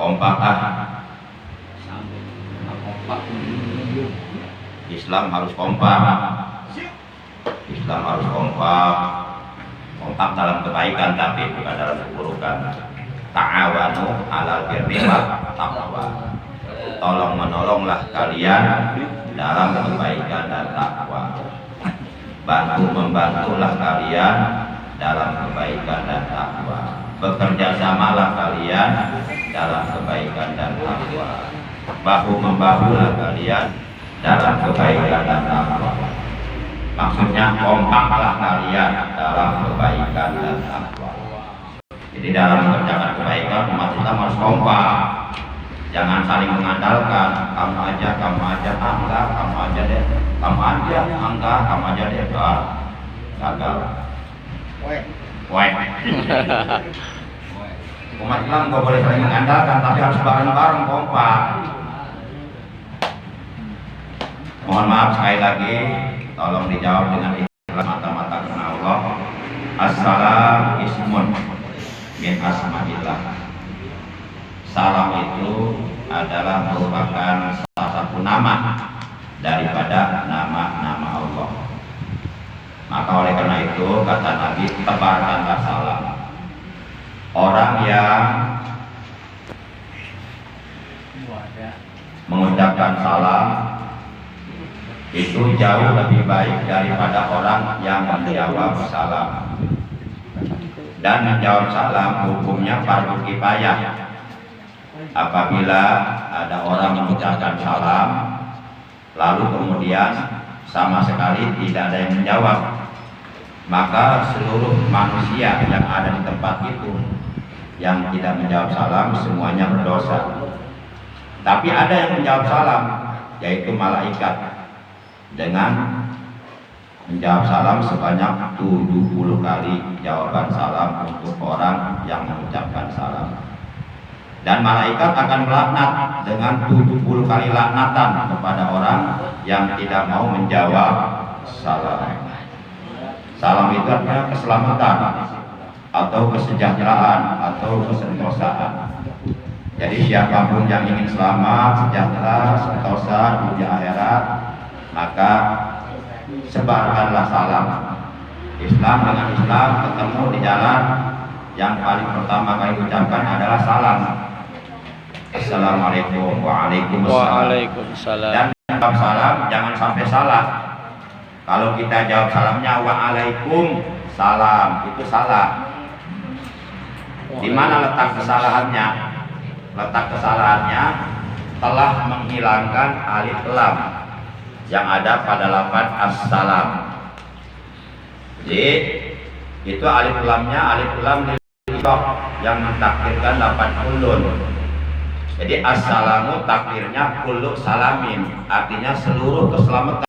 kompak Islam harus kompak. Islam harus kompak. Kompak dalam kebaikan tapi bukan dalam keburukan. Ta'awanu 'alal birri wat taqwa. Tolong menolonglah kalian dalam kebaikan dan takwa. Bantu membantulah kalian dalam kebaikan dan takwa. Bekerja samalah kalian dalam kebaikan dan takwa. Bahu membahulah kalian dalam kebaikan dan takwa. Maksudnya kompaklah kalian dalam kebaikan dan takwa. Jadi dalam mengerjakan kebaikan umat Islam harus kompak. Jangan saling mengandalkan, kamu aja, enggak, kamu aja deh, kamu aja, enggak, kamu aja deh, gagal. Umat Islam nggak boleh saling mengandalkan, tapi harus bareng-bareng kompak. Mohon maaf sekali lagi, tolong dijawab dengan ikhlas mata-mata karena Allah. Assalam ismun min asma'illah. Salam itu adalah merupakan salah satu nama daripada nama-nama Allah. Maka oleh karena itu kata Nabi, tebarkanlah salam. Orang yang mengucapkan salam itu jauh lebih baik daripada orang yang menjawab salam. Dan menjawab salam hukumnya fardu kifayah. Apabila ada orang mengucapkan salam lalu kemudian sama sekali tidak ada yang menjawab, maka seluruh manusia yang ada di tempat itu yang tidak menjawab salam semuanya berdosa. Tapi ada yang menjawab salam, yaitu malaikat, dengan menjawab salam sebanyak 70 kali jawaban salam untuk orang yang mengucapkan salam. Dan malaikat akan melaknat dengan 70 kali laknatan kepada orang yang tidak mau menjawab salam. Salam itu artinya keselamatan atau kesejahteraan atau kesentosaan. Jadi siapapun yang ingin selamat, sejahtera, sentosa di akhirat, maka sebarkanlah salam. Islam dengan Islam ketemu di jalan, yang paling pertama kali ucapkan adalah salam. Assalamualaikum, waalaikumsalam. Dan jawab salam jangan sampai salah. Kalau kita jawab salamnya waalaikumsalam, itu salah. Di mana letak kesalahannya? Letak kesalahannya telah menghilangkan alif lam yang ada pada lafaz assalam. Jadi itu alif lamnya alif lam yang mentakdirkan lafaz kullun. Jadi assalamu takdirnya kullu salamin, artinya seluruh keselamatan,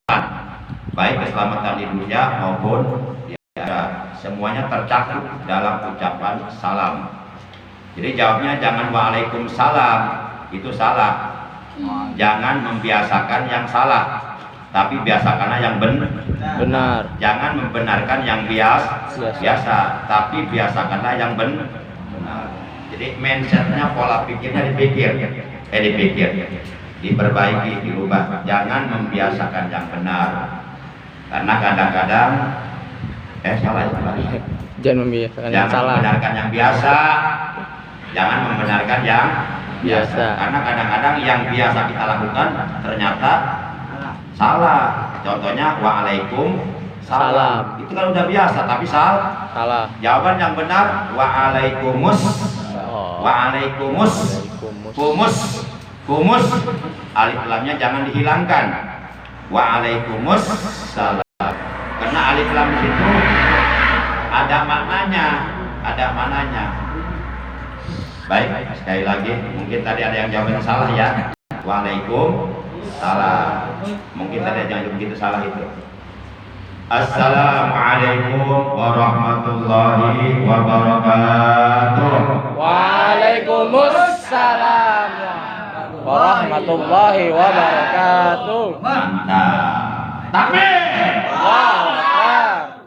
baik keselamatan di dunia maupun di akhirat, semuanya tercakup dalam ucapan salam. Jadi jawabnya jangan waalaikumsalam, itu salah. Jangan membiasakan yang salah, tapi biasakanlah yang benar. Jangan membenarkan yang biasa, tapi biasakanlah yang benar. Jadi mindsetnya, pola pikirnya dipikir, diperbaiki, dirubah. Jangan membiasakan yang benar, karena kadang-kadang salah. Jangan membiasakan yang salah. Membenarkan yang biasa, jangan membenarkan yang biasa. Karena kadang-kadang yang biasa kita lakukan ternyata salah. Contohnya waalaikumsalam. Itu kan udah biasa tapi salah. Jawaban yang benar kumus. Alif lamnya jangan dihilangkan. Waalaikumsalam. Karena alif lam itu ada maknanya. Baik, sekali lagi, mungkin tadi ada yang jawabnya salah ya. Waalaikumsalam. Mungkin tadi ada yang begitu salah itu. Assalamualaikum warahmatullahi wabarakatuh. Waalaikumsalam warahmatullahi wabarakatuh. Mantap. Takbir. Allahu Akbar.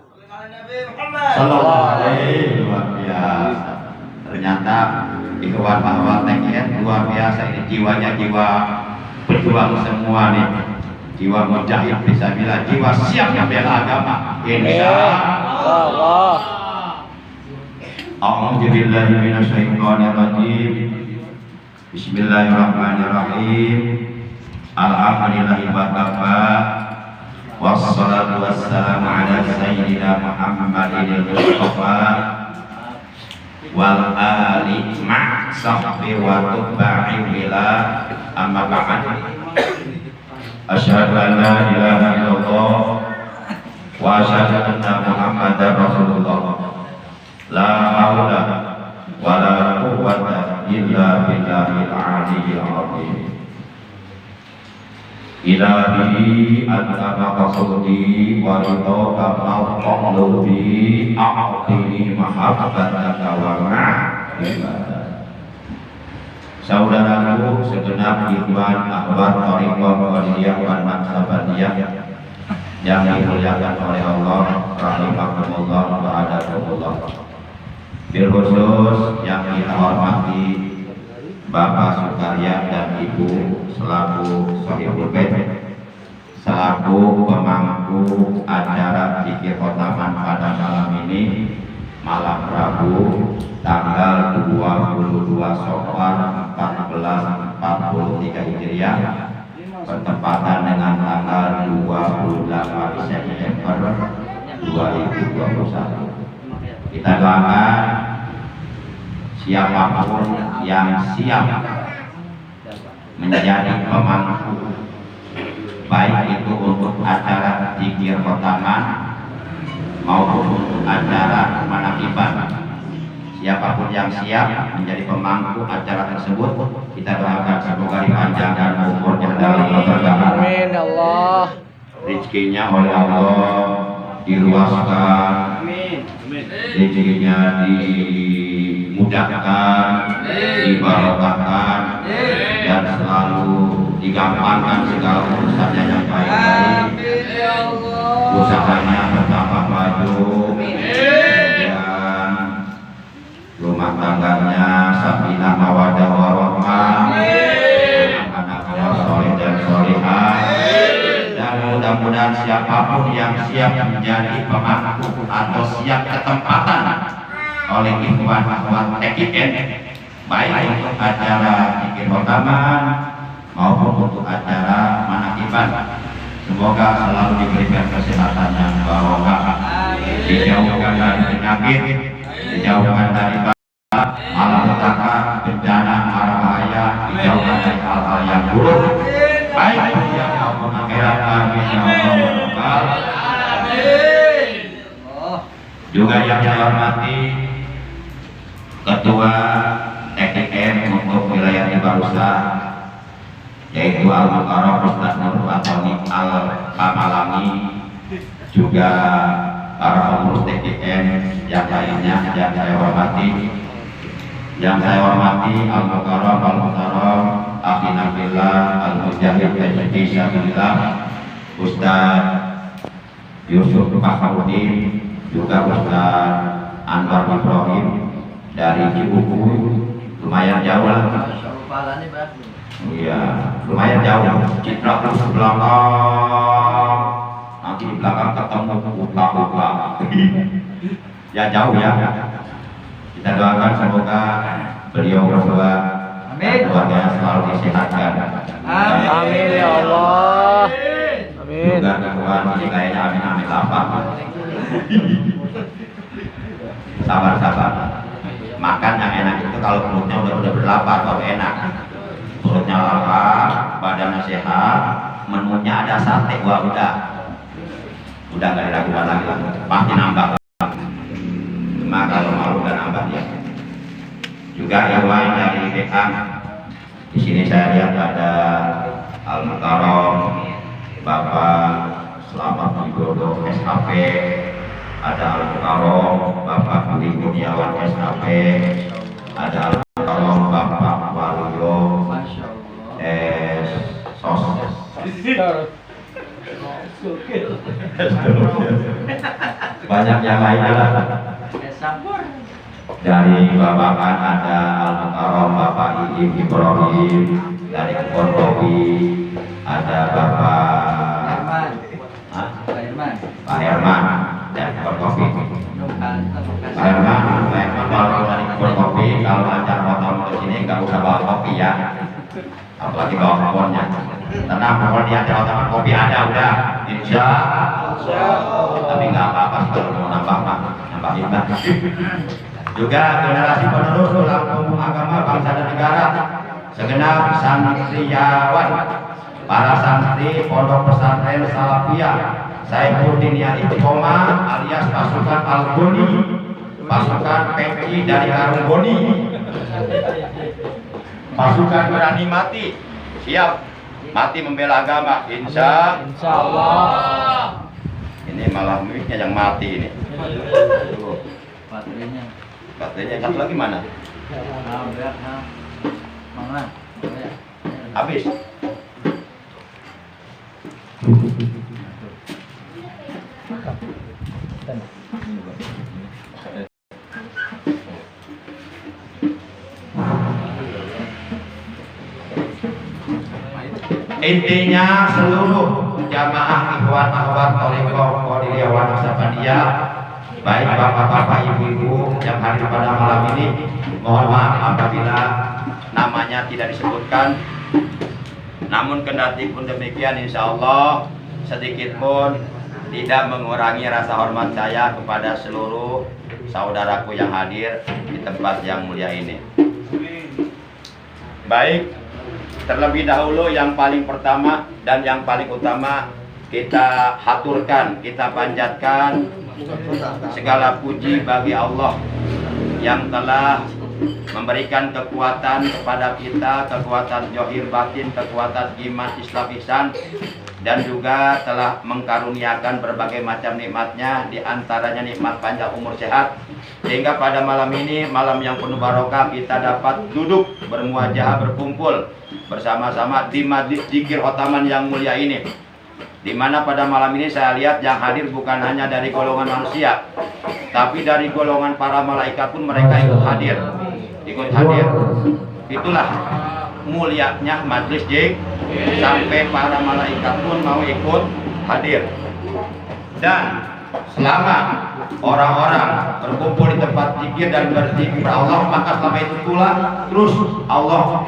Sallallahu alaihi wa sallam. Ternyata ikhwan bahwa TKN luar biasa ini, jiwanya jiwa berjuang semua nih, jiwa mujahid, bisa bilang jiwa siap membela agama. Insya Allah. A'udzubillahi minasyaitonirrajim. Bismillahirrahmanirrahim. Alhamdulillahi wa kafa. Wassalatu wassalamu ala sayyidina Muhammadin al-Mustafa wal ali ma' sahbi wa tuba'i bila amma ba'd. Asyhadu an la ilaha illallah wa asyhadu anna Muhammadar Rasulullah. La haula wa la quwwata illa billahil aliyyil azim. Ilahi anta maqsudi wa ridha maqlubi a'tini mahabbataka wa ma'ibadaka. Saudaraku segenap ikhwan akhwat thariqah qadiriyah wa naqsabandiyah yang dimuliakan oleh Allah, rahimakumullah wa adakumullah. Bil khusus yang kita hormati Bapak Sukarya dan Ibu selaku Sohibul Bait, selaku pemangku acara Zikir Khotaman pada malam ini, malam Rabu tanggal 22 Safar 1443 Hijriah, bertepatan dengan tanggal 28 September 2021. Kita doakan siapapun yang siap menjadi pemangku, baik itu untuk acara Zikir Khotaman maupun untuk acara manakiban, siapapun yang siap menjadi pemangku acara tersebut, kita doakan semoga dipanjangkan umurnya dalam keberkahan. Amin ya Allah. Rezekinya oleh Allah diluaskan, rezekinya dimudahkan, dibarokahkan, dan selalu digampangkan segala urusannya yang baik-baik. Usahanya bertambah maju, dan rumah tangganya sakinah mawaddah warahmah, anak-anaknya soleh dan solehah. Dan mudah-mudahan siapapun yang siap menjadi pemangku atau siap ketempatan oleh ikhwan akhwat TKN, baik untuk acara Zikir Khotaman maupun untuk acara manakiban, semoga selalu diberikan kesehatan yang barokah, dijauhkan dari penyakit, dijauhkan dari malapetaka, bencana, mara bahaya, dijauhkan dari hal-hal yang buruk, baik dunia maupun akhirat. Amin ya Allah. Juga yang saya hormati Ketua TKN untuk wilayah Tibarusa, yaitu Al-Mukarram Ustaz Nur Antoni Al-Kamalani, juga para pengurus TKN yang lainnya yang saya hormati. Yang saya hormati Al-Mukarram Akhina Billah Al-Mujahid Fi Sabilillah Ustaz Yusuf Fakhrudin, juga Ustaz Anwar Ibrahim dari Cibubur, lumayan jauh lah. Iya, lumayan jauh. Citra terus belakang, nanti di belakang ketemu buka-buka. Ya jauh ya. Kita doakan semoga beliau berdua keluarga selalu disehatkan. Amin ya Allah. Amin. Juga gangguan kayaknya amin amin lapar. Sabar. Makan yang enak itu kalau perutnya udah berlapar baru enak. Perutnya lapar, badannya sehat, menunya ada sate, wah udah nggak diragukan lagi, pasti nambah. Cuma kalau mau udah nambah dia. Juga ikhwan dari BK, di sini saya lihat ada Al-Mukarram Bapak Selamat Widodo SHP, ada Al-Mukarram Bapak Budi Kurniawan SHP, ada Al-Mukarram Bapak Waluyo SOS. Banyak yang lainnya lah. Dari Babakan ada Al-Mukarram Bapak Iim Ibrahim, dari Kebon Kopi ada Bapak Herman. Hah? Pak Herman. Pak Herman dari Kebon Kopi. Pak Herman kalau dari Kebon Kopi, kalau acara motor di sini nggak usah bawa kopi ya, apalagi bawa kebunnya. Tenang, kalau di acara motor kopi ada udah, insya Allah. Tapi nggak apa-apa kalau mau nambah ibadah. Juga generasi penerus tulang punggung agama bangsa dan negara, segenap santriawan, para santri Pondok Pesantren Salafiyah Saifuddin Istiqomah alias pasukan Al-Goni, pasukan PKI dari Karunggoni, pasukan berani mati, siap mati membela agama, insya Allah. Ini malah mic-nya yang mati ini. Baterainya. Baterainya satu lagi mana? Mana? Habis. Intinya seluruh jamaah ikhwan akhwat Thariqah Qadiriyah wa Naqsabandiyah, baik bapak-bapak, ibu-ibu yang hadir pada malam ini, mohon maaf apabila namanya tidak disebutkan. Namun kendati pun demikian, insya Allah sedikit pun tidak mengurangi rasa hormat saya kepada seluruh saudaraku yang hadir di tempat yang mulia ini. Baik, terlebih dahulu yang paling pertama dan yang paling utama kita haturkan, kita panjatkan segala puji bagi Allah yang telah memberikan kekuatan kepada kita, kekuatan zahir batin, kekuatan iman Islam ihsan, dan juga telah mengkaruniakan berbagai macam nikmatnya, diantaranya nikmat panjang umur sehat, sehingga pada malam ini, malam yang penuh barokah, kita dapat duduk bermuajah berkumpul bersama-sama di majlis zikir otaman yang mulia ini, di mana pada malam ini saya lihat yang hadir bukan hanya dari golongan manusia, tapi dari golongan para malaikat pun mereka ikut hadir. Itulah mulianya majlis zikir, sampai para malaikat pun mau ikut hadir. Dan selama orang-orang berkumpul di tempat zikir dan berzikir Allah, maka selama itu pula terus Allah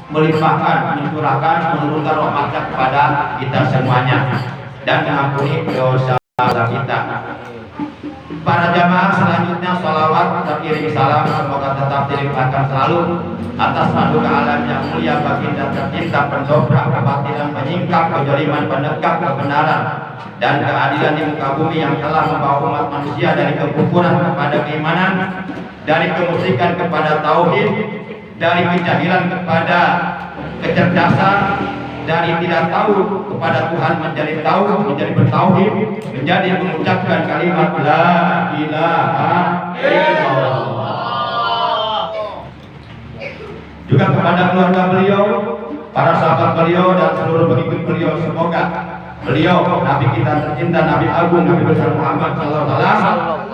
melimpahkan, mencurahkan, menurunkan rahmatnya kepada kita semuanya dan mengampuni dosa kita. Para jamaah selanjutnya salawat teriring salam semoga tetap dilimpahkan selalu atas paduka alam yang mulia, baginda tercinta, pendobrak kebatilan, menyingkap kezaliman, penegak kebenaran dan keadilan di muka bumi, yang telah membawa umat manusia dari kekufuran kepada keimanan, dari kemusyrikan kepada tauhid, dari kejahilan kepada kecerdasan, dari tidak tahu kepada Tuhan menjadi tahu, menjadi bertauhid, menjadi mengucapkan kalimat la ilaha illallah. Juga kepada keluarga beliau, para sahabat beliau dan seluruh pengikut beliau, semoga beliau Nabi kita tercinta, Nabi Agung, Nabi besar Muhammad SAW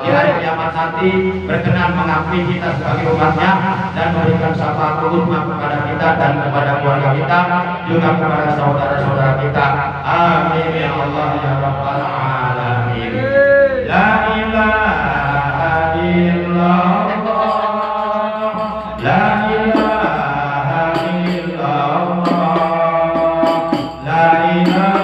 di hari kiamat nanti berkenan mengakui kita sebagai umatnya dan memberikan syafaat uzma kepada kita dan kepada keluarga kita, juga kepada saudara-saudara kita. Amin ya Allah ya Rabbal alamin. La ilaha illallah, la ilaha illallah, la ilaha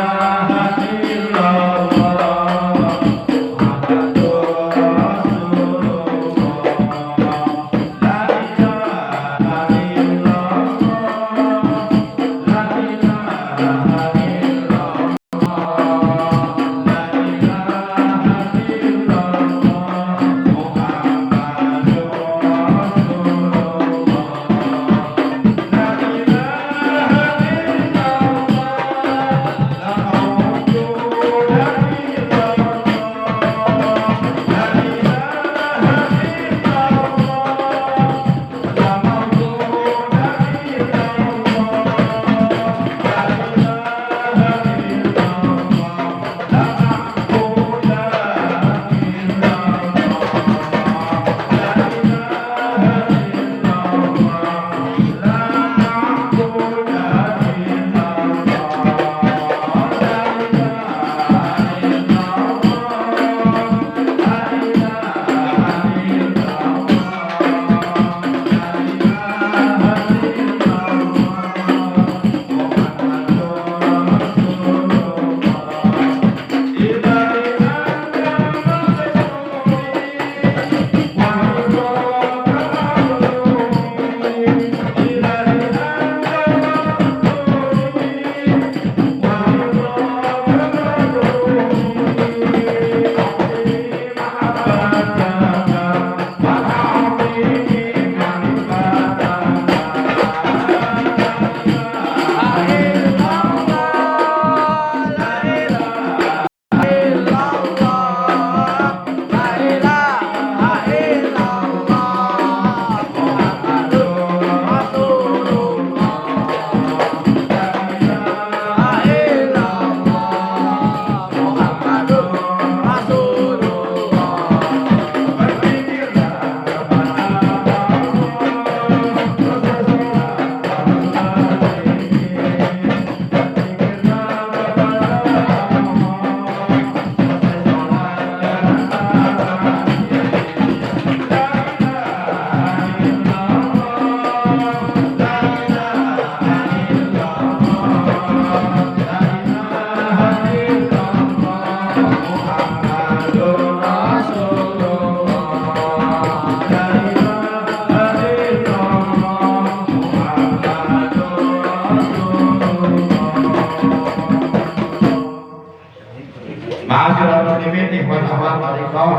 sholat tariqah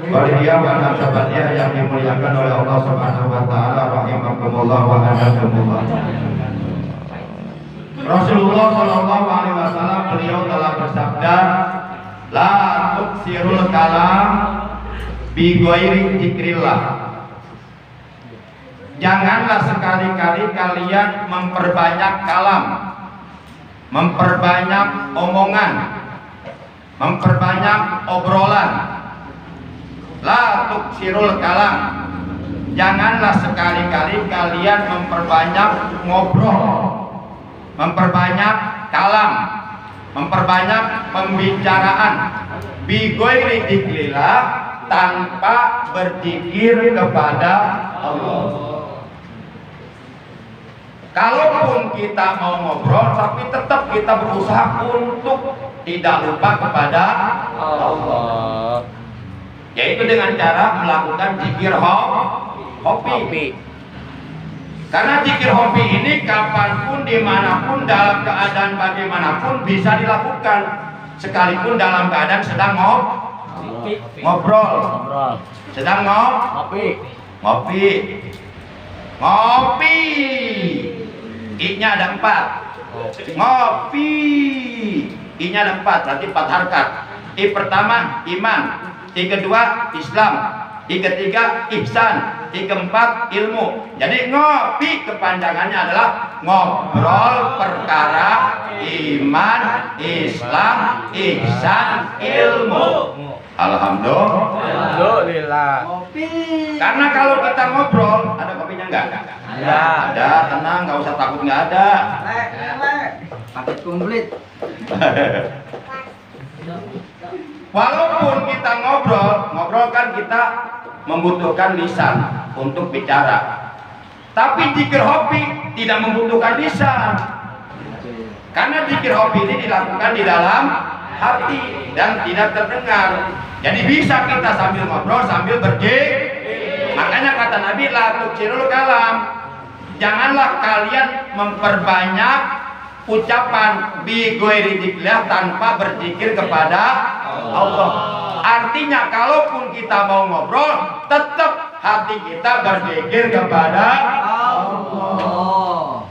Waliyah wa nasabatiyah yang dimuliakan oleh Allah Subhanahu wa ta'ala. Rahimakumullah wa anakumullah. Rasulullah Shallallahu Alaihi Wasallam beliau telah bersabda, la tuksirul kalam bi ghairi dzikrillah. Janganlah sekali-kali kalian memperbanyak kalam, memperbanyak omongan, memperbanyak obrolan. La tuksirul kalam. Janganlah sekali-kali kalian memperbanyak ngobrol, memperbanyak kalam, memperbanyak pembicaraan bi ghairi dzikrillah, tanpa berzikir kepada Allah. Kalaupun kita mau ngobrol, tapi tetap kita berusaha untuk tidak lupa kepada Allah, yaitu dengan cara melakukan zikir hobi. Karena zikir hobi ini kapanpun, dimanapun, dalam keadaan bagaimanapun bisa dilakukan, sekalipun dalam keadaan sedang ngobrol, sedang ngopi. I-nya ada 4. Ngopi. I-nya ada 4, berarti 4 harkat. I pertama iman, I kedua Islam, I ketiga ihsan, I keempat ilmu. Jadi ngopi kepanjangannya adalah ngobrol perkara iman, Islam, ihsan, ilmu. Alhamdulillah. Karena kalau kita ngobrol, ada kopinya enggak? Ada, tenang, nggak usah takut, nggak ada. Paket komplit. Walaupun kita ngobrol kan kita membutuhkan lisan untuk bicara. Tapi zikir hobi tidak membutuhkan lisan. Karena zikir hobi ini dilakukan di dalam hati dan tidak terdengar. Jadi bisa kita sambil ngobrol sambil berzikir. Makanya kata Nabi, la tuksirul kalam. Janganlah kalian memperbanyak ucapan bi ghairi dzikrillah, tanpa berzikir kepada Allah. Artinya kalaupun kita mau ngobrol, tetap hati kita berzikir kepada Allah.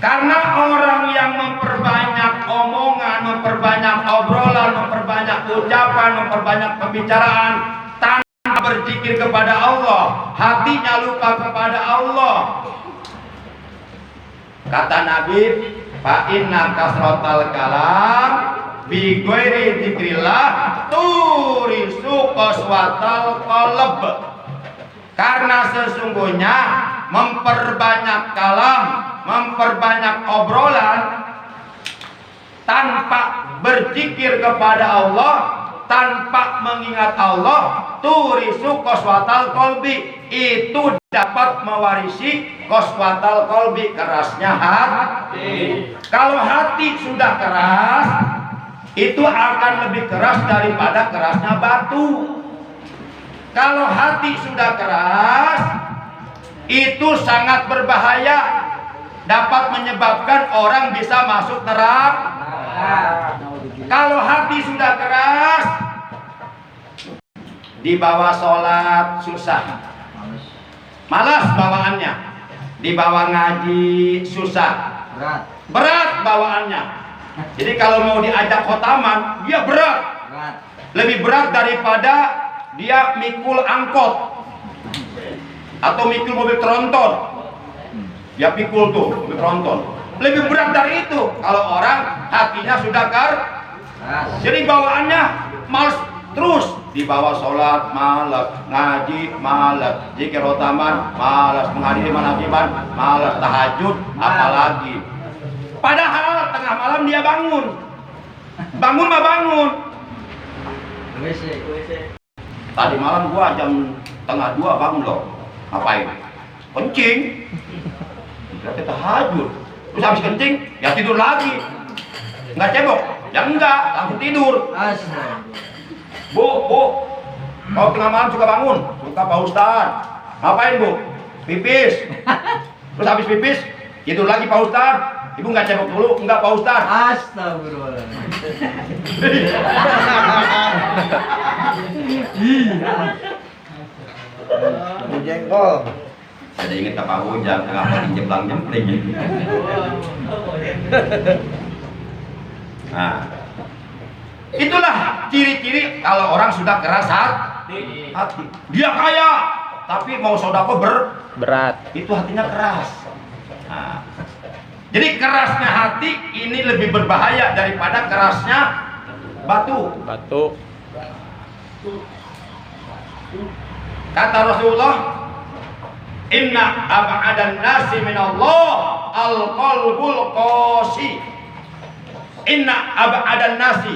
Karena orang yang memperbanyak omongan, memperbanyak obrolan, memperbanyak ucapan, memperbanyak pembicaraan tanpa berzikir kepada Allah, hatinya lupa kepada Allah. Kata Nabi, fa inna kasratal kalam bi ghairi dzikrillah turisu qaswatal qalb. Karena sesungguhnya memperbanyak kalam, memperbanyak obrolan tanpa berzikir kepada Allah, tanpa mengingat Allah, turisu qaswatal qalbi, itu dapat mewarisi qaswatal qalbi, kerasnya hati. Kalau hati sudah keras, itu akan lebih keras daripada kerasnya batu. Kalau hati sudah keras, itu sangat berbahaya, dapat menyebabkan orang bisa masuk neraka. Kalau hati sudah keras, dibawa sholat susah, malas bawaannya. Dibawa ngaji susah, berat bawaannya. Jadi kalau mau diajak khotaman, dia berat, lebih berat daripada dia mikul angkot atau mikul mobil tronton. Dia pikul tuh mobil tronton, lebih berat dari itu kalau orang hatinya sudah keras. Jadi bawaannya males terus. Dibawa sholat malas, ngaji malas, zikir khotaman malas, menghadiri manakiban malas, tahajud apalagi. Padahal tengah malam dia bangun mah bangun. Tadi malam gua jam 1:30 bangun loh. Ngapain? Kencing. Berarti tahajud. Terus habis kencing, ya tidur lagi. Enggak cebok? Ya enggak, langsung tidur. Bu, kalau tengah malam suka bangun? Suka Pak Ustaz. Ngapain Bu? Pipis. Terus habis pipis, tidur lagi Pak Ustaz. Ibu nggak cebok dulu? Enggak Pak Ustaz. Astagfirullah. Jengkol. Saya ingat ke Pak Ujang, kenapa dijemplang-jempling gitu. Nah, itulah ciri-ciri kalau orang sudah keras hati. Dia kaya, tapi mau sodako Berat. itu hatinya keras. Nah, jadi kerasnya hati ini lebih berbahaya daripada kerasnya batu. Batu. Kata Rasulullah, inna ab'adan nasi minallah al-qalbul qasi. Inna ab'adan nasi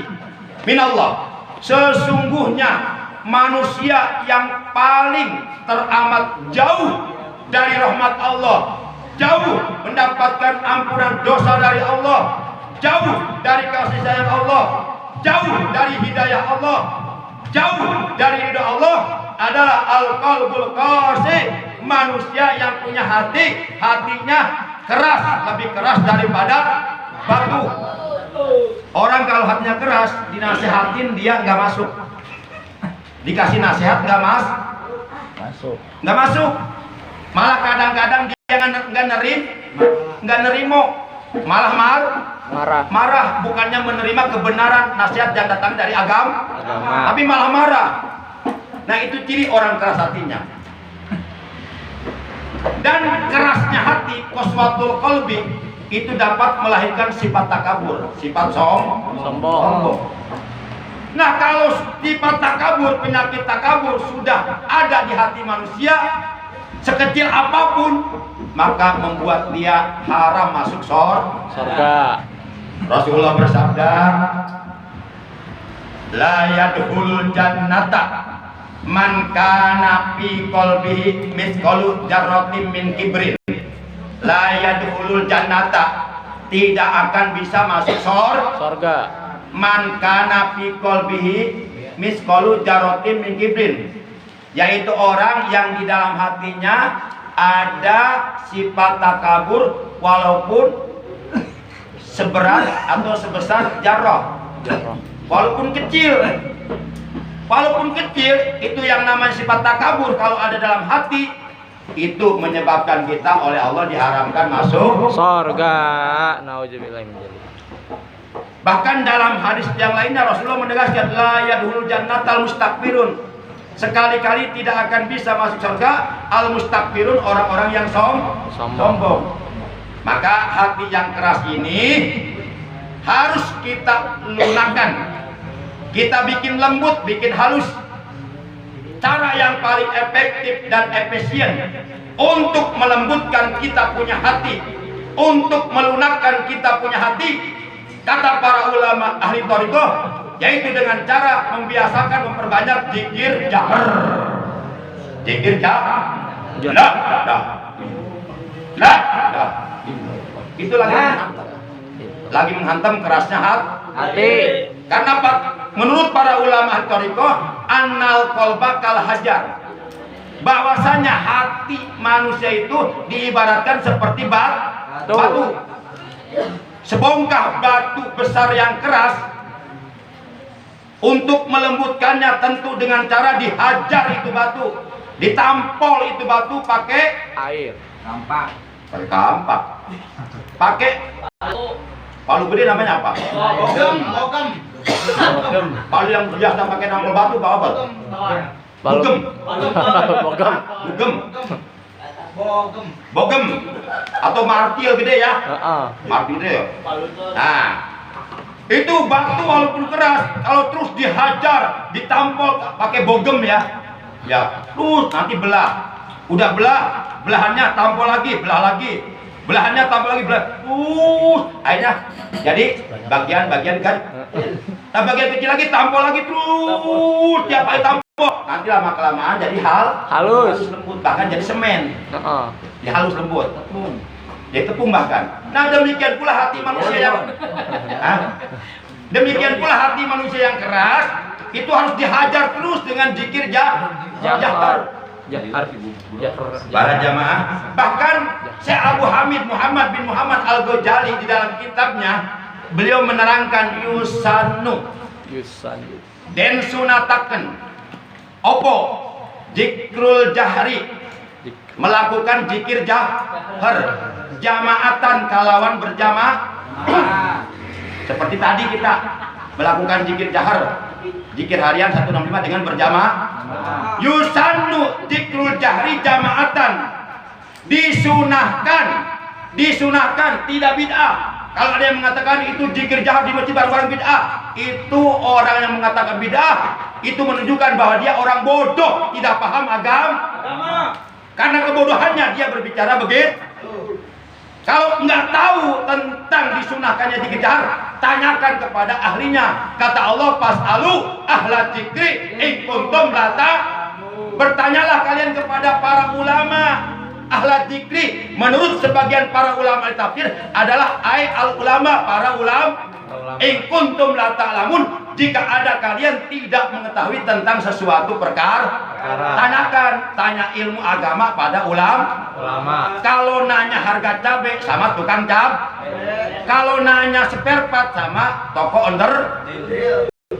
minallah. Sesungguhnya manusia yang paling teramat jauh dari rahmat Allah, jauh mendapatkan ampunan dosa dari Allah, jauh dari kasih sayang Allah, jauh dari hidayah Allah, jauh dari ridha Allah adalah al-qalbul qasi, manusia yang punya hati, hatinya keras, lebih keras daripada batu. Orang kalau hatinya keras, dinasihatin dia nggak masuk, dikasih nasihat nggak masuk, malah kadang-kadang dia nggak nerimo, malah marah, bukannya menerima kebenaran nasihat yang datang dari agama, tapi malah marah. Nah, itu ciri orang keras hatinya. Dan kerasnya hati, qaswatul qalbi, itu dapat melahirkan sifat takabur, sifat sombong. Nah, kalau sifat takabur, penyakit takabur sudah ada di hati manusia, sekecil apapun, maka membuat dia haram masuk surga. Rasulullah bersabda, la yadkhulul jannata man kana fi qalbihi misqalu dzarratin min kibrin. La yadkhulul jannata, tidak akan bisa masuk surga. Man kana fi qalbihi misqalu dzarratin min kibrin, yaitu orang yang di dalam hatinya ada sifat takabur walaupun seberat atau sebesar jarrah. Walaupun kecil itu yang namanya sifat takabur. Kalau ada dalam hati, itu menyebabkan kita oleh Allah diharamkan masuk surga. Nauzubillah min dzalik. Bahkan dalam hadis yang lainnya Rasulullah menegaskan, la yadkhulul jannatal mustakbirun, sekali-kali tidak akan bisa masuk surga al mustakbirun, orang-orang yang sombong. Maka hati yang keras ini harus kita lunakkan. Kita bikin lembut, bikin halus. Cara yang paling efektif dan efisien untuk melembutkan kita punya hati, untuk melunakkan kita punya hati, kata para ulama ahli thariqah, yaitu dengan cara membiasakan memperbanyak zikir jahar. Zikir jahar. Itu lagi menghantam kerasnya hati. Karena menurut para ulama ahli thariqah, annal qalba kal hajar, bahwasanya hati manusia itu diibaratkan seperti batu. Sebongkah batu besar yang keras, untuk melembutkannya tentu dengan cara dihajar itu batu, ditampol itu batu pakai Air. kampak, pakai palu gede namanya apa? Bogem. Palu yang biasa pakai nampol batu apa? Bogem atau martil gede ya? Martil gede ya? Nah, itu batu walaupun keras, kalau terus dihajar, ditampol pakai bogem ya, terus nanti belah. Udah belah, belahannya tampol lagi, belahannya tampol lagi, akhirnya jadi bagian-bagian kan. Nah, bagian kecil lagi tampol lagi, terus tiap kali tampol, nanti lama-kelamaan jadi halus lembut, bahkan jadi semen. Dia halus lembut, jadi tepung bahkan. Nah, demikian pula hati manusia yang keras itu harus dihajar terus dengan zikir jahar. Para jamaah, bahkan Syekh Abu Hamid Muhammad bin Muhammad Al-Ghazali di dalam kitabnya beliau menerangkan yusanu den sunataken opo zikrul jahri, melakukan zikir jahar jamaatan kalawan berjamaah. Seperti tadi kita melakukan zikir jahar, zikir harian 165 dengan berjamaah. Yusanu zikrul jahri jamaatan, disunahkan tidak bid'ah. Kalau ada yang mengatakan itu zikir jahar di masjid barang bid'ah, itu orang yang mengatakan bid'ah itu menunjukkan bahwa dia orang bodoh, tidak paham agama. Karena kebodohannya dia berbicara begitu. Kalau nggak tahu tentang disunahkannya zikir jahar, tanyakan kepada ahlinya. Kata Allah, fas'alu ahla dzikri in kuntum la ta'lamun. Bertanyalah kalian kepada para ulama ahla dzikri. Menurut sebagian para ulama tafsir adalah al ulama, para ulama. In kuntum la ta'lamun, jika ada kalian tidak mengetahui tentang sesuatu perkara, tanya ilmu agama pada ulama. Kalau nanya harga cabai sama tukang cabai, kalau nanya spare part sama toko onder,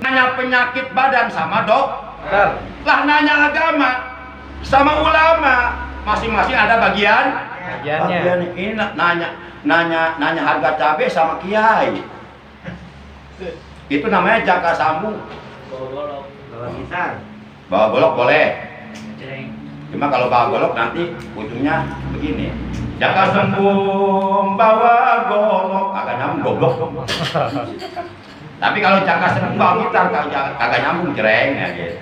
nanya penyakit badan sama dokter, lah nanya agama sama ulama, masing-masing ada bagiannya. Ini nanya harga cabai sama kiai, itu namanya jaka sambung. Bawa golok boleh, cuma kalau bawa golok nanti ujungnya begini. Jaka sembung bawa golok, agak nyambung goblok. Tapi kalau jaka sembung bawa gitar kagak nyambung, jereng ya gitu.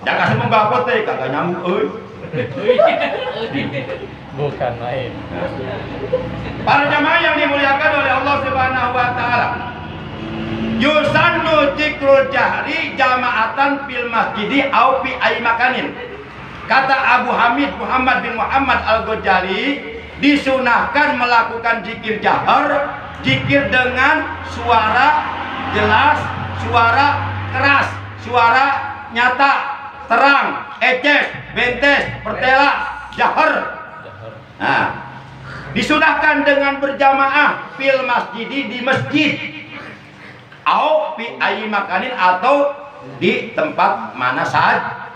Jaka sembung bawa potek kagak nyambung. Bukan main. Para jamaah yang dimuliakan oleh Allah Subhanahu wa taala, yusanu zikrul jahri jama'atan fil masjidi au fi ay makanin. Kata Abu Hamid Muhammad bin Muhammad Al-Ghazali, disunahkan melakukan zikir jahar, zikir dengan suara jelas, suara keras, suara nyata, terang, eces, bentes, pertela, jahar. Nah, disunahkan dengan berjamaah fil masjidi, di masjid, au fi ayyi makanin, atau di tempat mana saja.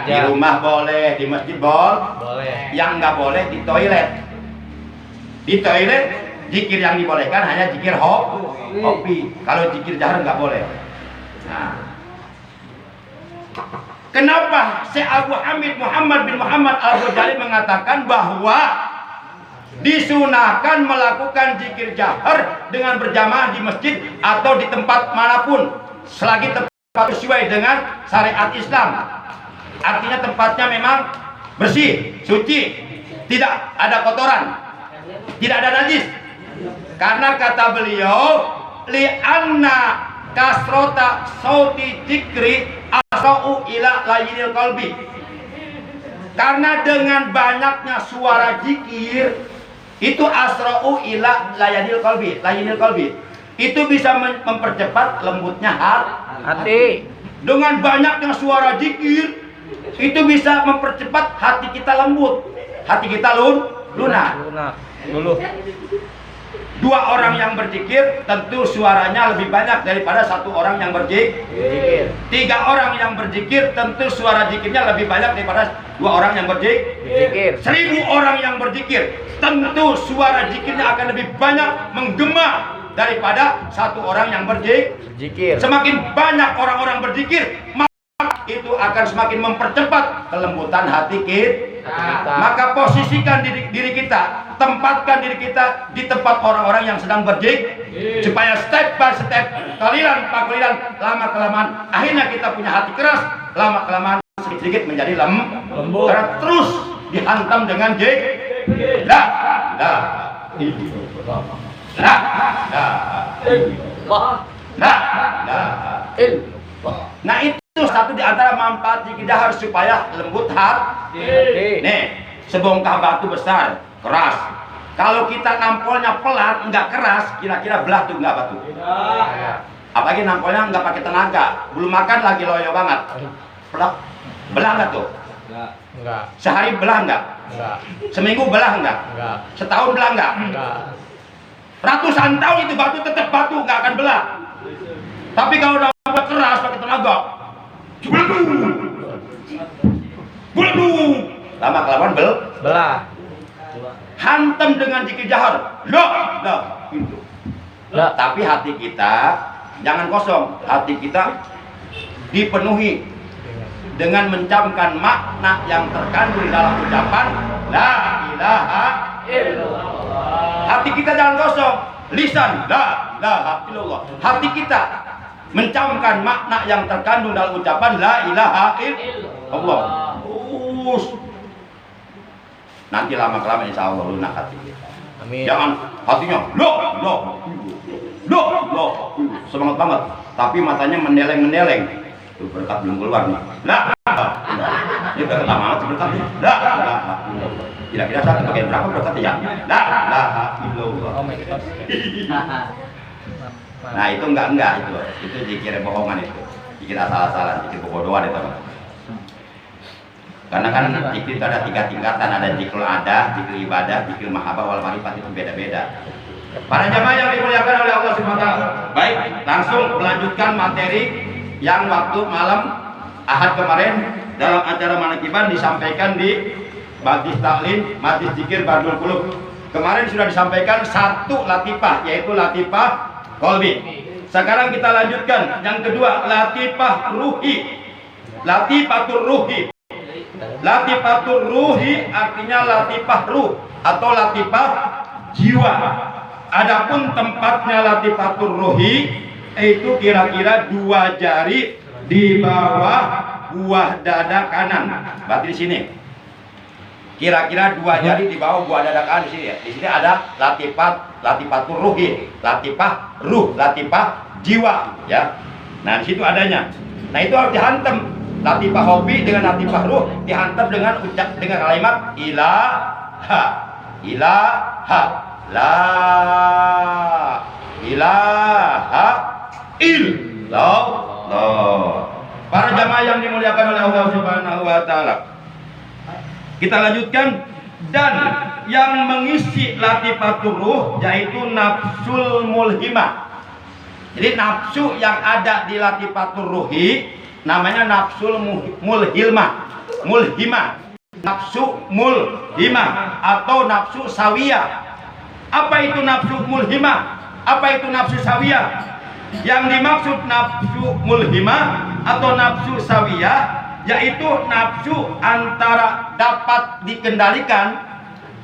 Di rumah boleh, di masjid boleh. Yang nggak boleh di toilet. Di toilet zikir yang dibolehkan hanya zikir hobi. Kalau zikir jahar nggak boleh. Nah, kenapa Syekh Abu Hamid Muhammad bin Muhammad Al-Ghazali mengatakan bahwa disunahkan melakukan zikir jahar dengan berjamaah di masjid atau di tempat manapun selagi tempat sesuai dengan syariat Islam. Artinya tempatnya memang bersih, suci, tidak ada kotoran, tidak ada najis. Karena kata beliau, li'anna kasrota sauti dzikri asra'u ila layyinil qalbi. Karena dengan banyaknya suara zikir itu asra'u ila layyinil qalbi. Itu bisa mempercepat lembutnya hati. Dengan banyaknya suara zikir itu bisa mempercepat hati kita lembut, hati kita lunak. Dua orang yang berzikir tentu suaranya lebih banyak daripada satu orang yang berzikir. Tiga orang yang berzikir tentu suara zikirnya lebih banyak daripada dua orang yang berzikir. 1000 orang yang berzikir tentu suara zikirnya akan lebih banyak menggema daripada satu orang yang berzikir. Semakin banyak orang-orang berzikir, itu akan semakin mempercepat kelembutan hati kita. Maka posisikan diri kita, tempatkan diri kita di tempat orang-orang yang sedang berzikir, supaya step by step, kalilan paklilan, lama kelamaan akhirnya kita punya hati keras, lama kelamaan sedikit menjadi lembut. Karena terus dihantam dengan zikir. Nah, itu satu di antara manfaat zikir jahar supaya lembut hati. Nih, sebongkah batu besar, keras. Kalau kita nampolnya pelan, enggak keras, kira-kira belah tuh enggak batu. Apalagi nampolnya enggak pakai tenaga, belum makan lagi loyo banget. Pelak, Belah nggak tuh? Enggak. Sehari belah nggak? Enggak. Seminggu belah nggak? Enggak. Setahun belah nggak? Enggak. Ratusan tahun itu batu tetap batu, nggak akan belah. Tapi kalau udah buat keras pakai tenaga, buleduk, lama kelamaan Belah. hantam dengan zikir jahar, itu. Lah. Tapi hati kita jangan kosong, hati kita dipenuhi dengan mencamkan makna yang terkandung dalam ucapan la ilaha illallah. Hati kita jangan kosong, lisan la ilaha illallah. Hati kita mencamkan makna yang terkandung dalam ucapan la ilaha illallah. Nanti lama kelamaan insya Allah lunak hati kita. Amin. Jangan hatinya loh, semangat banget, tapi matanya mendeleng. Tuh berkat belum keluar nih. Ini berkat lama banget berkat. Kira-kira satu bagian berapa berkat ya? Oh my God. Nah itu enggak itu zikir bohongan itu, zikir asal-asalan, zikir kebodohan itu. Karena kan zikir itu ada 3 tingkatan, ada zikrul adah, zikir ibadah, zikir mahabbah wal marifat, itu beda-beda. Para jamaah yang dimuliakan oleh Allah Subhanahu wa taala. Baik, langsung melanjutkan materi yang waktu malam Ahad kemarin dalam acara manakiban disampaikan di Majlis Taklim, Majlis Zikir Badul Qulub. Kemarin sudah disampaikan 1 latifah, yaitu latifah qalbi. Sekarang kita lanjutkan yang kedua, latifah ruhi. Latifatur ruhi. Latifatur ruhi artinya latifah ruh atau latifah jiwa. Adapun tempatnya latifatur ruhi itu kira-kira 2 jari di bawah buah dada kanan. Berarti di sini. Kira-kira 2 jari di bawah buah dada kanan di sini ya. Di sini ada latifatur ruhi, latifah ruh, latifah jiwa ya. Nah, di situ adanya. Nah, itu harus dihantam. Latifah hobi dengan latifah ruh dihantam dengan kalimat ilaha la ilaha illallah. Para jamaah yang dimuliakan oleh Allah Subhanahu wa taala. Kita lanjutkan, dan yang mengisi latifatur ruh yaitu nafsul mulhimah. Jadi nafsu yang ada di latifatur ruhi namanya nafsul mulhimah. Nafsu mulhimah atau nafsu sawiyah. Apa itu nafsu mulhimah? Apa itu nafsu sawiyah? Yang dimaksud nafsu mulhimah atau nafsu sawiyah yaitu nafsu antara dapat dikendalikan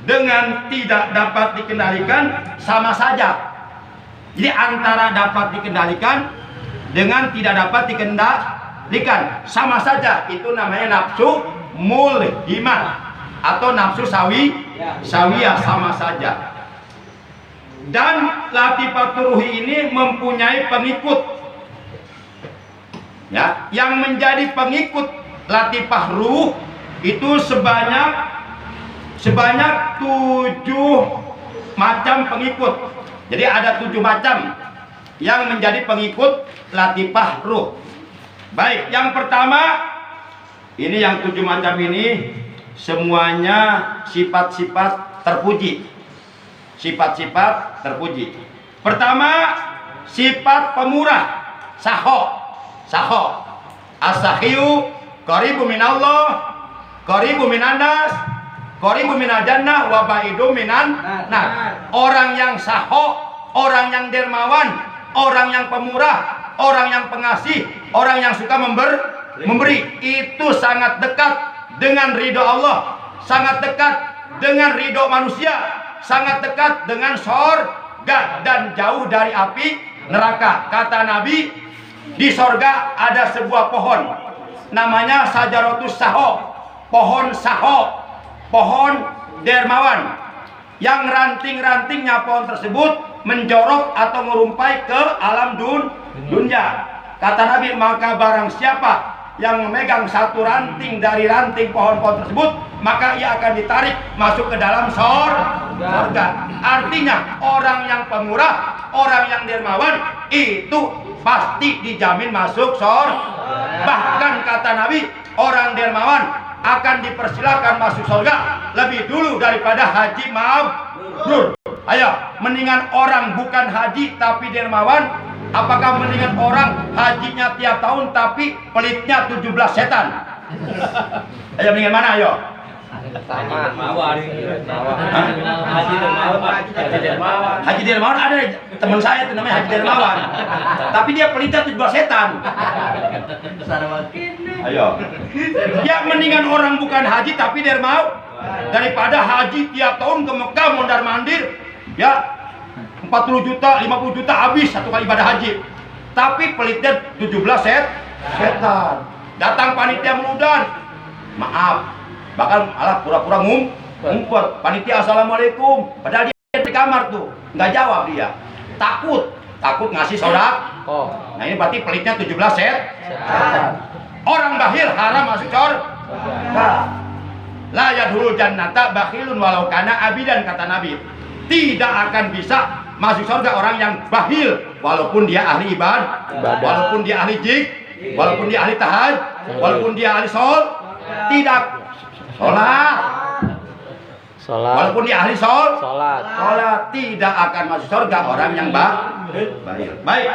dengan tidak dapat dikendalikan sama saja. Jadi antara dapat dikendalikan dengan tidak dapat dikendalikan sama saja, itu namanya nafsu mulhimah atau nafsu sawiyah, sama saja. Dan latifatur ruhi ini mempunyai pengikut ya, yang menjadi pengikut latifah ruh itu sebanyak 7 macam pengikut. Jadi ada 7 macam yang menjadi pengikut latifah ruh. Baik, yang pertama ini yang 7 macam ini semuanya sifat-sifat terpuji. Sifat-sifat terpuji. Pertama, sifat pemurah, saho. As-sahiyu qaribu minallah, qaribu minannas, qaribu minal jannah wa ba'idu minan nar. Orang yang saho, orang yang dermawan, orang yang pemurah, orang yang pengasih, orang yang suka memberi, itu sangat dekat dengan ridho Allah, sangat dekat dengan ridho manusia, sangat dekat dengan sorga dan jauh dari api neraka. Kata Nabi, di sorga ada sebuah pohon namanya sajaratus saho, pohon saho, pohon dermawan, yang ranting-rantingnya pohon tersebut menjorok atau merumpai ke alam dunia. Kata Nabi, maka barang siapa yang memegang satu ranting dari ranting pohon-pohon tersebut, maka ia akan ditarik masuk ke dalam surga. Artinya orang yang pemurah, orang yang dermawan itu pasti dijamin masuk surga. Bahkan kata Nabi, orang dermawan akan dipersilakan masuk surga lebih dulu daripada haji mabrur. Ayo, mendingan orang bukan haji tapi dermawan, apakah mendingan orang hajinya tiap tahun tapi pelitnya 17 setan? Ayo, mendingan mana ayo? Sama. Haji dermawan ada teman saya itu namanya Haji dermawan. Tapi dia pelitnya 17 setan. Ayo. Ya mendingan orang bukan haji tapi dermawan daripada haji tiap tahun ke Mekah mondar-mandir ya 40 juta, 50 juta habis satu kali ibadah haji. Tapi pelitnya 17 setan. Datang panitia meludan. Maaf. Bahkan malah pura-pura ngumpet. Panitia assalamualaikum. Padahal dia di kamar tuh, nggak jawab dia. Takut ngasih sodak. Oh. Nah ini berarti pelitnya 17 setan. Orang bakhil haram masuk surga. La yadkhulul jannata bakhilun walau kana abidan, kata Nabi. Tidak akan bisa masuk surga orang yang bakhil walaupun dia ahli ibadah, walaupun dia ahli jik, walaupun dia ahli tahajud, walaupun dia ahli tidak sholat, walaupun dia ahli sholat tidak akan masuk surga orang yang bakhil. Baik,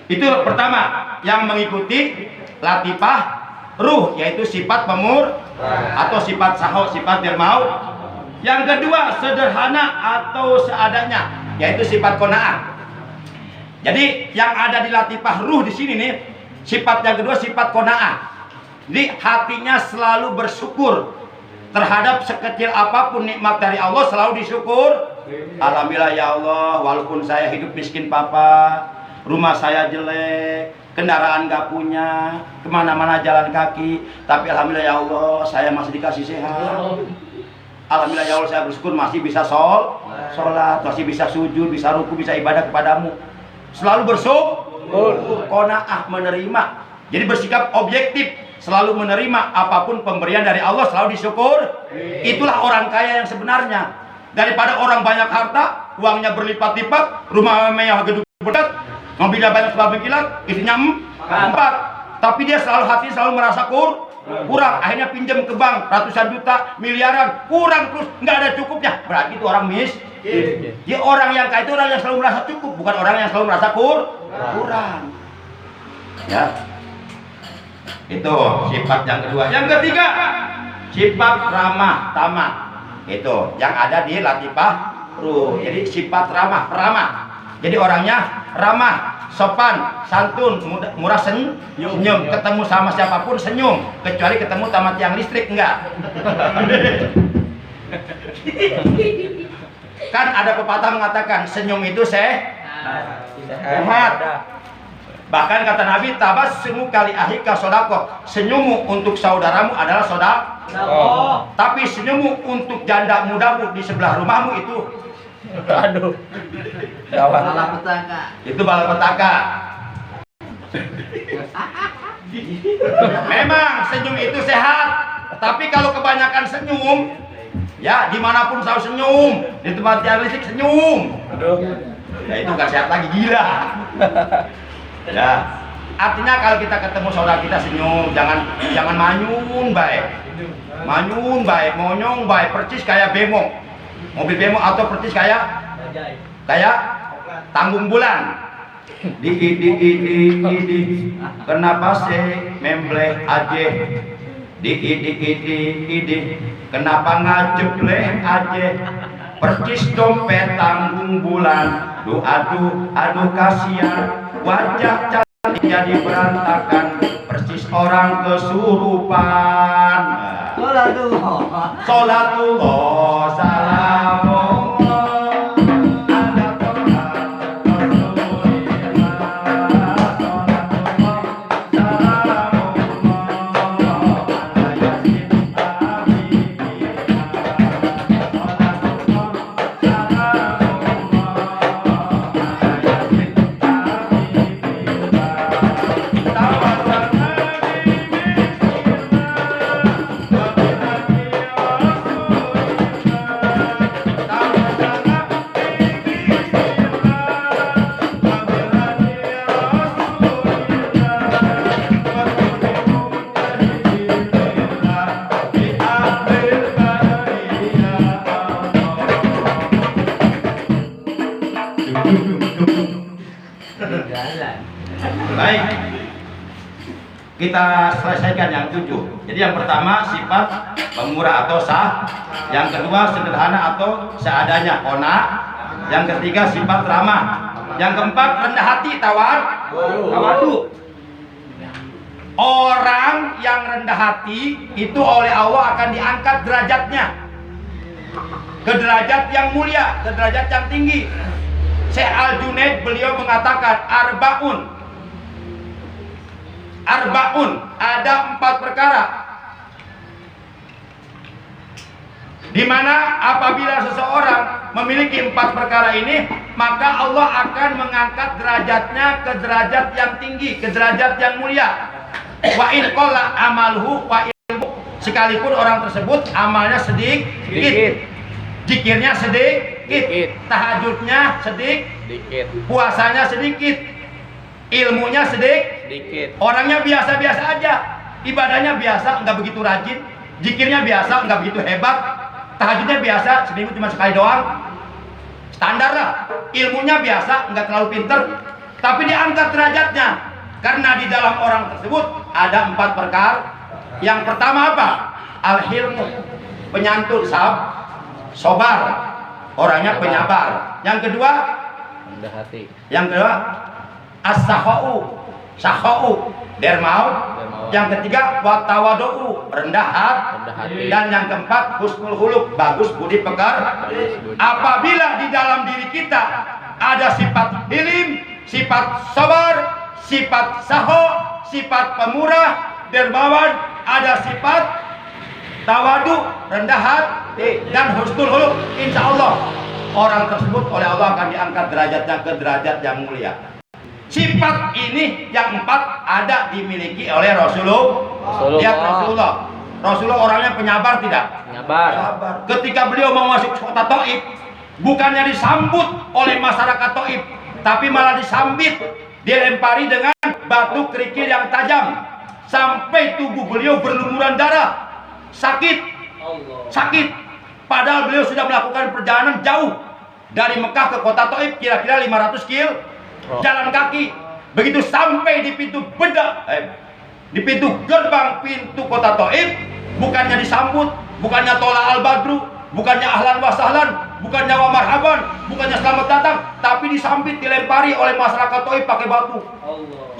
itu pertama yang mengikuti latifah ruh, yaitu sifat pemur atau sifat saho, sifat dermawan. Yang kedua sederhana atau seadanya, yaitu sifat qanaah. Jadi yang ada di latifah ruh di sini nih, sifat yang kedua sifat qanaah. Jadi hatinya selalu bersyukur terhadap sekecil apapun nikmat dari Allah, selalu disyukur. Alhamdulillah ya Allah, walaupun saya hidup miskin papa, rumah saya jelek, kendaraan gak punya, kemana-mana jalan kaki, tapi alhamdulillah ya Allah saya masih dikasih sehat. Alhamdulillah ya Allah saya bersyukur masih bisa sholat, masih bisa sujud, bisa ruku, bisa ibadah kepadamu. Selalu bersyukur, qanaah, menerima. Jadi bersikap objektif, selalu menerima apapun pemberian dari Allah, selalu disyukur. Itulah orang kaya yang sebenarnya. Daripada orang banyak harta, uangnya berlipat-lipat, rumah mewah gedung berat, mobilnya banyak sebab kilat, isinya 4. Tapi dia selalu hati selalu merasa kurang, akhirnya pinjam ke bank ratusan juta, miliaran, kurang terus, nggak ada cukupnya. Berarti itu orang miskin. Jadi orang yang kaya itu orang yang selalu merasa cukup, bukan orang yang selalu merasa kurang. Ya, itu sifat yang kedua. Yang ketiga, sifat ramah tamah. Itu yang ada di latifah ruh. Jadi sifat ramah. Jadi orangnya ramah, sopan, santun, murah senyum. Ketemu sama siapapun senyum, kecuali ketemu sama tiang listrik enggak. Kan ada pepatah mengatakan senyum itu sehat. Bahkan kata Nabi, tabassumu kali ahika sodako. Senyummu untuk saudaramu adalah sodako. Tapi senyummu untuk janda mudamu di sebelah rumahmu itu, Aduh. Malapetaka. itu malapetaka. Memang senyum itu sehat, tapi kalau kebanyakan senyum, ya dimanapun selalu senyum, di tempat tiang listrik senyum. Aduh. Ya itu gak sehat lagi, gila. Ya, artinya kalau kita ketemu saudara kita senyum, jangan manyun baik, monyong baik, percis kayak bemo, mobil bemo atau percis kayak tanggung bulan. Di kenapa sih membleh aja? Di kenapa ngajebleh aja? Percis dompet tanggung bulan. Aduh kasihan, wajah cantik jadi berantakan, persis orang kesurupan. Sholatullah salamullah ala Rasulillah. Baik. Kita selesaikan yang 7. Jadi yang pertama sifat pemurah atau sah. Yang kedua sederhana atau seadanya, qona. Yang ketiga sifat ramah. Yang keempat rendah hati, tawadu. Orang yang rendah hati itu oleh Allah akan diangkat derajatnya ke derajat yang mulia, ke derajat yang tinggi. Syekh Al-Junaid beliau mengatakan arbaun, ada 4 perkara di mana apabila seseorang memiliki 4 perkara ini, maka Allah akan mengangkat derajatnya ke derajat yang tinggi, ke derajat yang mulia. Wa in qalla amalhu wa ilmu, sekalipun orang tersebut amalnya sedikit, zikirnya sedikit, tahajudnya sedikit, puasanya sedikit, ilmunya sedikit, orangnya biasa-biasa aja, ibadahnya biasa, nggak begitu rajin, zikirnya biasa, nggak begitu hebat, tahajudnya biasa, seminggu cuma sekali doang, standar lah, ilmunya biasa, nggak terlalu pinter, tapi diangkat derajatnya. Karena di dalam orang tersebut ada 4 perkara. Yang pertama apa? Al-hilmu, penyantun, sobar, orangnya penyabar. Yang kedua rendah hati. Yang kedua as-sakhau, dermawan. Yang ketiga watawadu'u, rendah hati. Dan yang keempat husnul khuluq, bagus budi pekerti. Apabila di dalam diri kita ada sifat hilim, sifat sabar, sifat saho, sifat pemurah, dermawan, ada sifat tawadu, rendah hati, dan husnul khuluq, insya Allah orang tersebut oleh Allah akan diangkat derajatnya ke derajat yang mulia. Sifat ini yang 4 ada dimiliki oleh Rasulullah. Lihat Rasulullah orangnya penyabar tidak? Penyabar. Ketika beliau mau masuk kota Taif, bukannya disambut oleh masyarakat Taif, tapi malah disambit, dilempari dengan batu kerikil yang tajam sampai tubuh beliau berlumuran darah, sakit. Padahal beliau sudah melakukan perjalanan jauh dari Mekah ke kota Taif, kira-kira 500 km jalan kaki. Begitu sampai di pintu di pintu gerbang pintu kota Taif, bukannya disambut, bukannya tola al-badru, bukannya ahlan wa sahlan, bukannya wa marhaban, bukannya selamat datang, tapi disambit, dilempari oleh masyarakat Taif pakai batu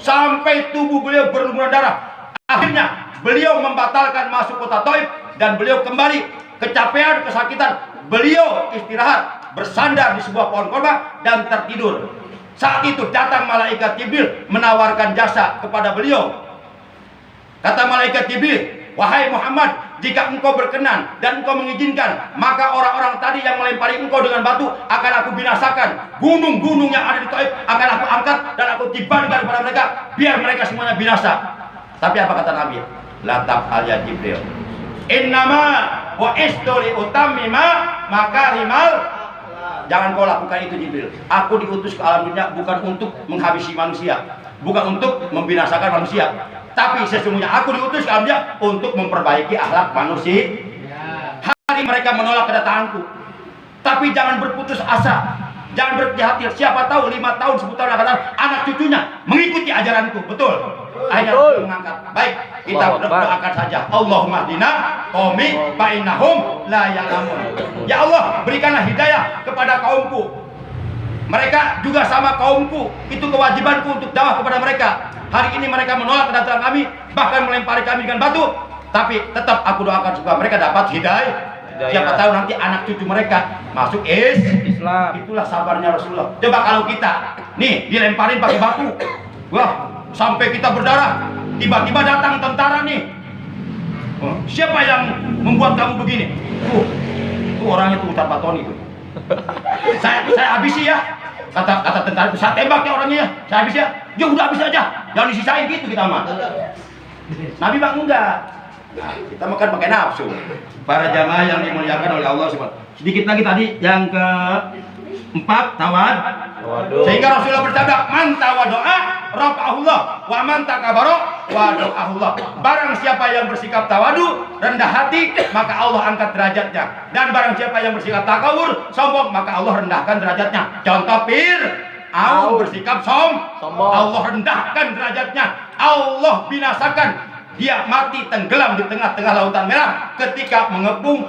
sampai tubuh beliau berlumuran darah. Akhirnya beliau membatalkan masuk kota Taif dan beliau kembali, kecapean, kesakitan, beliau istirahat, bersandar di sebuah pohon kurma dan tertidur. Saat itu datang malaikat Jibril menawarkan jasa kepada beliau. Kata malaikat Jibril, wahai Muhammad, jika engkau berkenan dan engkau mengizinkan, maka orang-orang tadi yang melempari engkau dengan batu akan aku binasakan. Gunung-gunung yang ada di Taif akan aku angkat dan aku tibankan kepada mereka, biar mereka semuanya binasa. Tapi apa kata Nabi? La taf'al ya Jibril, innama wa istoli utamima makarimal. Jangan kau lakukan itu Jibril. Aku diutus ke alam dunia bukan untuk menghabisi manusia, bukan untuk membinasakan manusia, tapi sesungguhnya aku diutus ke alam dunia untuk memperbaiki akhlak manusia. Hari mereka menolak kedatanganku, tapi jangan berputus asa, jangan berkecil hati. Siapa tahu 5 tahun 10 tahun akan datang anak cucunya mengikuti ajaranku. Betul. Akhirnya mengangkat. Baik, kita berdoakan saja. Allahumma hdina qaumi fa innahum la ya'lamun. Ya Allah, berikanlah hidayah kepada kaumku. Mereka juga sama kaumku. Itu kewajibanku untuk dakwah kepada mereka. Hari ini mereka menolak kedatangan kami, bahkan melempari kami dengan batu. Tapi tetap aku doakan supaya mereka dapat hidayah. Siapa tahu nanti anak cucu mereka masuk Islam. Itulah sabarnya Rasulullah. Coba kalau kita nih dilemparin pakai batu, wah, sampai kita berdarah, tiba-tiba datang tentara nih. Siapa yang membuat kamu begini? Itu orangnya tuh Ustaz Patoni itu. Saya habisi ya. Kata tentara itu, saya tembak ya orangnya ya. Saya habisi ya. Ya udah habis aja. Jangan disisain gitu kita mah. Nabi bang enggak. Nah, kita makan pakai nafsu. Para jamaah yang dimuliakan oleh Allah SWT. Sedikit lagi tadi yang ke-4 tawadu. Sehingga Rasulullah bersabda, man tawadu'a rafa'ahullah wa man takabara wada'ahullah. Barang siapa yang bersikap tawadu, rendah hati, maka Allah angkat derajatnya. Dan barang siapa yang bersikap takabur, sombong, maka Allah rendahkan derajatnya. Contoh au bersikap sombong. Allah rendahkan derajatnya, Allah binasakan, dia mati tenggelam di tengah-tengah lautan merah ketika mengepung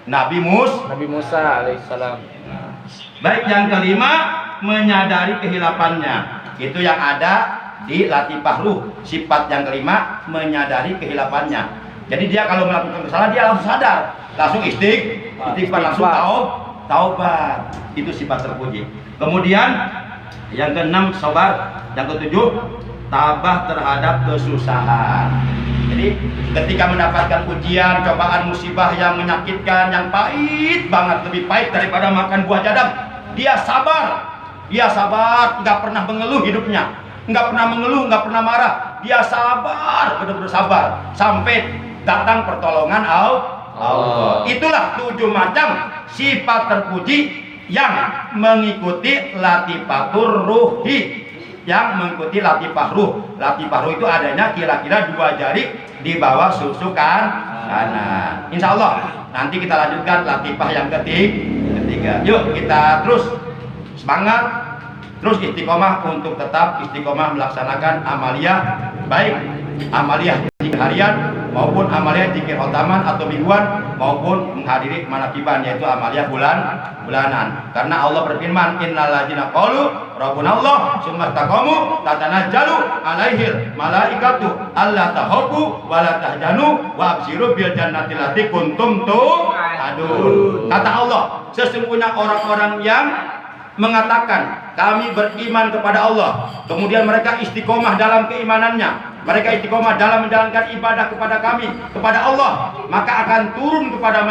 Nabi Musa alaihissalam. Baik, yang kelima, menyadari kehilafannya. Itu yang ada di Latifah Ruh. Sifat yang kelima, menyadari kehilafannya. Jadi dia kalau melakukan kesalahan dia langsung sadar, langsung istighfar, langsung taubat. Itu sifat terpuji. Kemudian yang keenam sabar, yang ketujuh tabah terhadap kesusahan. Jadi ketika mendapatkan ujian, cobaan, musibah yang menyakitkan, yang pahit banget, lebih pahit daripada makan buah jadam, dia sabar, nggak pernah mengeluh hidupnya, nggak pernah mengeluh, nggak pernah marah, dia sabar, benar-benar sabar sampai datang pertolongan Allah. Itulah 7 macam sifat terpuji yang mengikuti Latifatur Ruhi, yang mengikuti Latifah Ruh. Latifah Ruh itu adanya kira-kira 2 jari di bawah susukan kanan. Insya Allah nanti kita lanjutkan Latifah yang ketiga. Yuk kita terus semangat, terus istiqomah untuk tetap istiqomah melaksanakan amaliyah, baik amaliyah zikir harian maupun amaliyah zikir khotaman atau mingguan, maupun menghadiri manakiban, yaitu amaliyah bulanan. Karena Allah berfirman, innal ladzina qalu rabbuna Allah tsumma istaqamu tatanazzalu alaihil malaikatu alla tahabu wa la tahzanu wa abshiru bil jannati allati kuntum tu'adun. Kata Allah, sesungguhnya orang-orang yang mengatakan kami beriman kepada Allah, kemudian mereka istiqomah dalam keimanannya, mereka istiqomah dalam menjalankan ibadah kepada kami, kepada Allah, maka akan turun kepada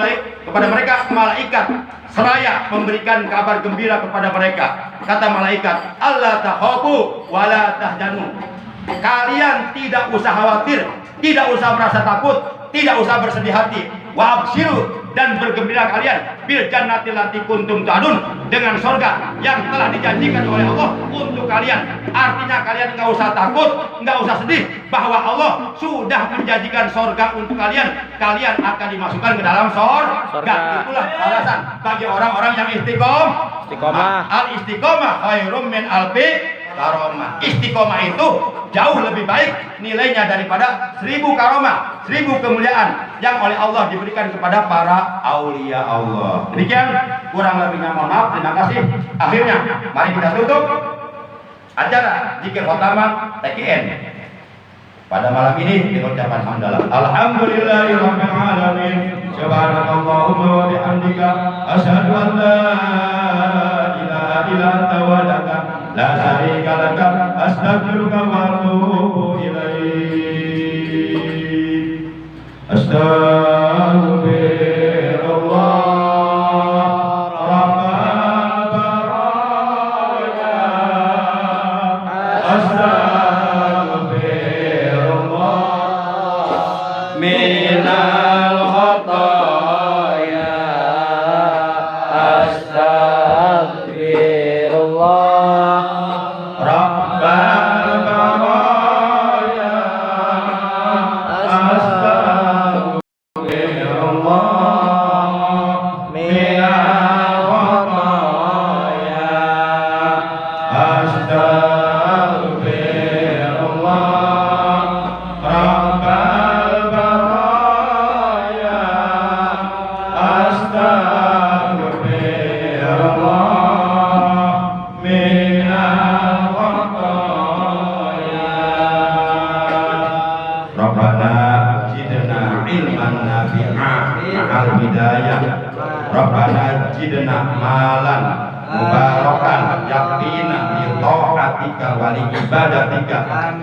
mereka malaikat seraya memberikan kabar gembira kepada mereka. Kata malaikat, Allah tahabu wala tahzanu. Kalian tidak usah khawatir, tidak usah merasa takut, tidak usah bersedih hati. Wa abshiru, dan bergembira kalian bil jannati allati kuntum tu'adun, dengan surga yang telah dijanjikan oleh Allah untuk kalian. Artinya kalian nggak usah takut, nggak usah sedih, bahwa Allah sudah menjanjikan surga untuk kalian. Kalian akan dimasukkan ke dalam surga. Itulah balasan bagi orang-orang yang istiqomah. Al istiqomah khairum min alfi karomah. Istiqomah itu jauh lebih baik nilainya daripada 1000 karomah, 1000 kemuliaan yang oleh Allah diberikan kepada para aulia Allah. Demikian, kurang lebihnya mohon maaf. Terima kasih. Akhirnya mari kita tutup acara zikir khotamah TKN pada malam ini dengan ucapan hamdalah. Alhamdulillahirabbil alamin. Subhanakallahumma wa bihamdika asyhadu an la ilaha illa anta wahdaka la syarika laka astaghfiruka wa atubu ilaik. Astaghfirullah rabbal baraya. Astaghfirullah minal khataya. Astaghfirullah rabbal baraya. Astaghfirullah minal khataya. Astaghfirullah rabbal baraya. Astaghfirullah minal khataya. Rabbana zidna ilman nafi'an ma'al hidayah. Rabbana zidna malan mubarakan yaqina li ta'atika wa li ibadatika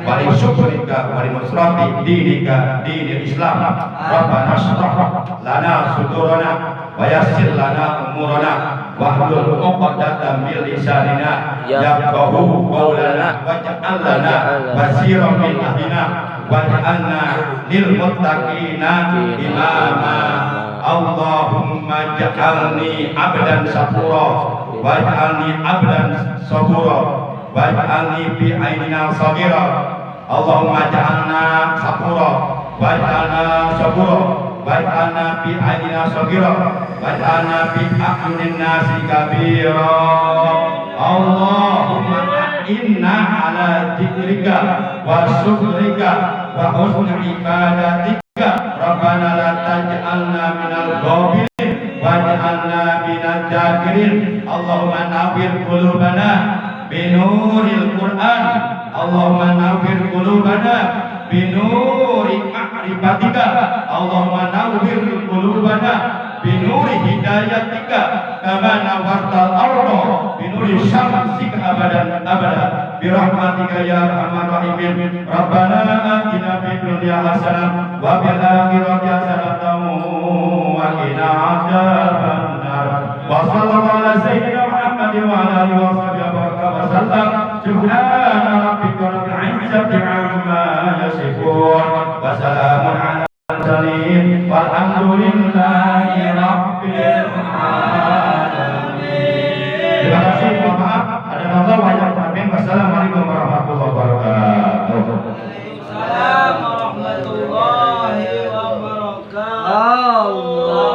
wa li syukrika wa li nusrati dinika dinil Islam. Rabbana shrah lana sudurana wa yassir lana umurana wahlul 'uqdatam min lisanina yafqahu qawlana waj'al lana wasiran min ahlina waj'alna lil muttaqina imama. Allahumma ja'alni abdan syakura waj'alni abdan sabura waj'alni fi ainina saghira. Allahumma ja'alna syakura waj'alna sabura waj'alna fi a'yunina shaghira waj'alna fi a'yunin nasi kabira. Allahumma inna ala dzikrika wa syukrika wa husni ibadatika rabbana la taj'alna minal ghafilin waj'alna minal zakirin. Allahumma nawwir qulubana binuril Qur'an. Allahumma nawwir qulubana binuri ma'rifatika. Allahumma nawwir qulubana binuri hidayatika kama nawartal arda binuri syamsika abadan abada birahmatika ya arhamar rahimin. Rabbana atina fid dunya hasanah wa fil akhirati hasanah wa qina adzabannar. Wa sallallahu ala sayyidina Muhammadin wa ala alihi wa sahbihi wa sallam. Subhana rabbika rabbil izzati amma yasifun wa salamun